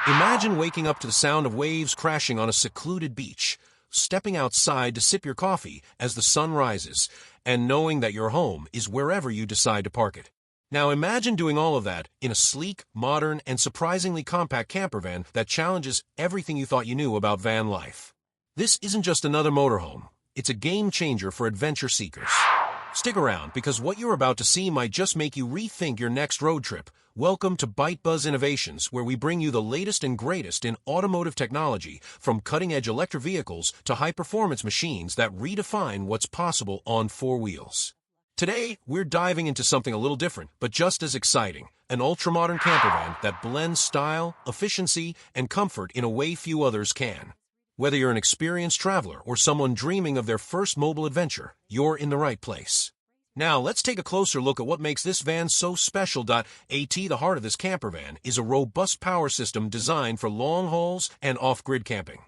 Imagine waking up to the sound of waves crashing on a secluded beach, stepping outside to sip your coffee as the sun rises, and knowing that your home is wherever you decide to park it. Now imagine doing all of that in a sleek, modern, and surprisingly compact camper van that challenges everything you thought you knew about van life. This isn't just another motorhome. It's a game changer for adventure seekers. Stick around, because what you're about to see might just make you rethink your next road trip. Welcome to ByteBuzz Innovations, where we bring you the latest and greatest in automotive technology, from cutting-edge electric vehicles to high-performance machines that redefine what's possible on four wheels. Today, we're diving into something a little different, but just as exciting: an ultra-modern camper van that blends style, efficiency, and comfort in a way few others can. Whether you're an experienced traveler or someone dreaming of their first mobile adventure, you're in the right place. Now, let's take a closer look at what makes this van so special. The heart of this camper van is a robust power system designed for long hauls and off-grid camping.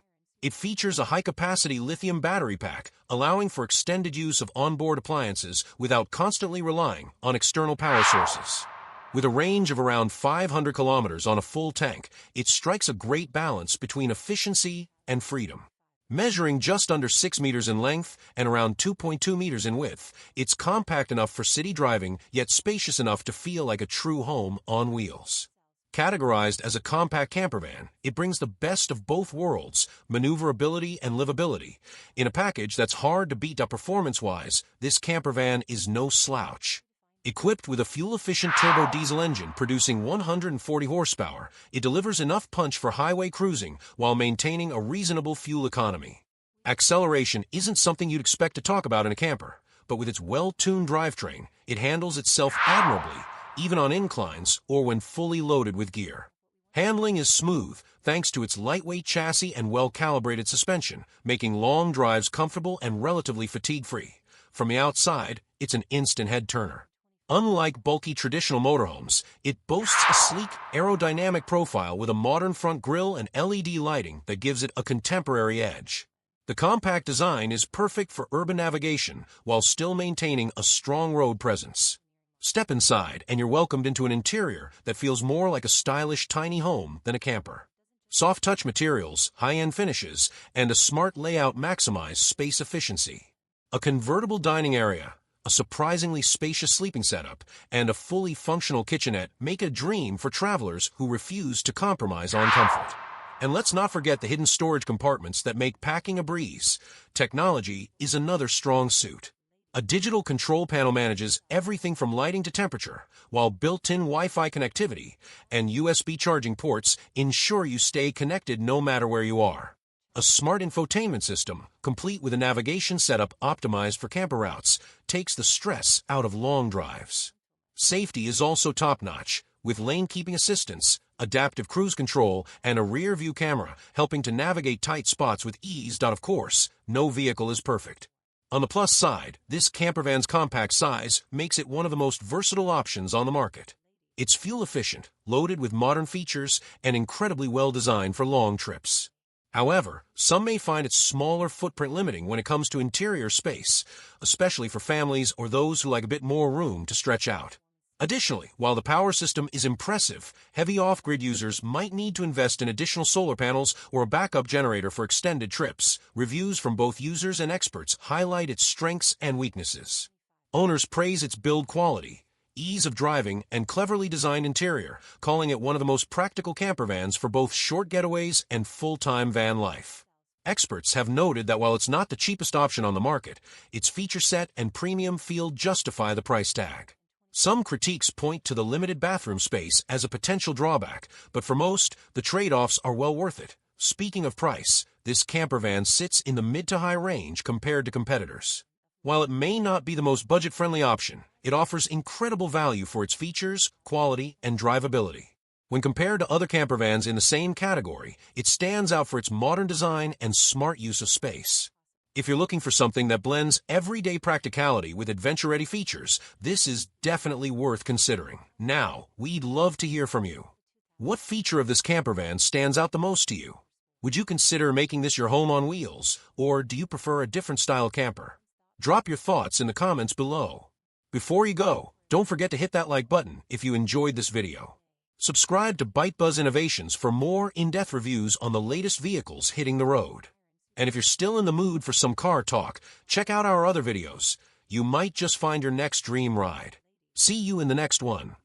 It features a high-capacity lithium battery pack, allowing for extended use of onboard appliances without constantly relying on external power sources. With a range of around 500 kilometers on a full tank, it strikes a great balance between efficiency and freedom. Measuring just under 6 meters in length and around 2.2 meters in width, it's compact enough for city driving, yet spacious enough to feel like a true home on wheels. Categorized as a compact camper van, it brings the best of both worlds, maneuverability and livability. In a package that's hard to beat up performance-wise, this camper van is no slouch. Equipped with a fuel-efficient turbo diesel engine producing 140 horsepower, it delivers enough punch for highway cruising while maintaining a reasonable fuel economy. Acceleration isn't something you'd expect to talk about in a camper, but with its well-tuned drivetrain, it handles itself admirably, even on inclines or when fully loaded with gear. Handling is smooth thanks to its lightweight chassis and well-calibrated suspension, making long drives comfortable and relatively fatigue-free. From the outside, it's an instant head-turner. Unlike bulky traditional motorhomes, it boasts a sleek, aerodynamic profile with a modern front grille and LED lighting that gives it a contemporary edge. The compact design is perfect for urban navigation while still maintaining a strong road presence. Step inside and you're welcomed into an interior that feels more like a stylish tiny home than a camper. Soft touch materials, high-end finishes, and a smart layout maximize space efficiency. A convertible dining area, a surprisingly spacious sleeping setup, and a fully functional kitchenette make a dream for travelers who refuse to compromise on comfort. And let's not forget the hidden storage compartments that make packing a breeze. Technology is another strong suit. A digital control panel manages everything from lighting to temperature, while built-in Wi-Fi connectivity and USB charging ports ensure you stay connected no matter where you are. A smart infotainment system, complete with a navigation setup optimized for camper routes, takes the stress out of long drives. Safety is also top-notch, with lane-keeping assistance, adaptive cruise control, and a rear-view camera helping to navigate tight spots with ease. Of course, no vehicle is perfect. On the plus side, this campervan's compact size makes it one of the most versatile options on the market. It's fuel-efficient, loaded with modern features, and incredibly well-designed for long trips. However, some may find its smaller footprint limiting when it comes to interior space, especially for families or those who like a bit more room to stretch out. Additionally, while the power system is impressive, heavy off-grid users might need to invest in additional solar panels or a backup generator for extended trips. Reviews from both users and experts highlight its strengths and weaknesses. Owners praise its build quality, ease of driving, and cleverly designed interior, calling it one of the most practical camper vans for both short getaways and full-time van life. Experts have noted that while it's not the cheapest option on the market, its feature set and premium feel justify the price tag. Some critiques point to the limited bathroom space as a potential drawback, but for most, the trade-offs are well worth it. Speaking of price, this camper van sits in the mid to high range compared to competitors. While it may not be the most budget-friendly option, it offers incredible value for its features, quality, and drivability. When compared to other camper vans in the same category, it stands out for its modern design and smart use of space. If you're looking for something that blends everyday practicality with adventure-ready features, this is definitely worth considering. Now, we'd love to hear from you. What feature of this camper van stands out the most to you? Would you consider making this your home on wheels, or do you prefer a different style camper? Drop your thoughts in the comments below. Before you go, don't forget to hit that like button if you enjoyed this video. Subscribe to ByteBuzz Innovations for more in-depth reviews on the latest vehicles hitting the road. And if you're still in the mood for some car talk, check out our other videos. You might just find your next dream ride. See you in the next one.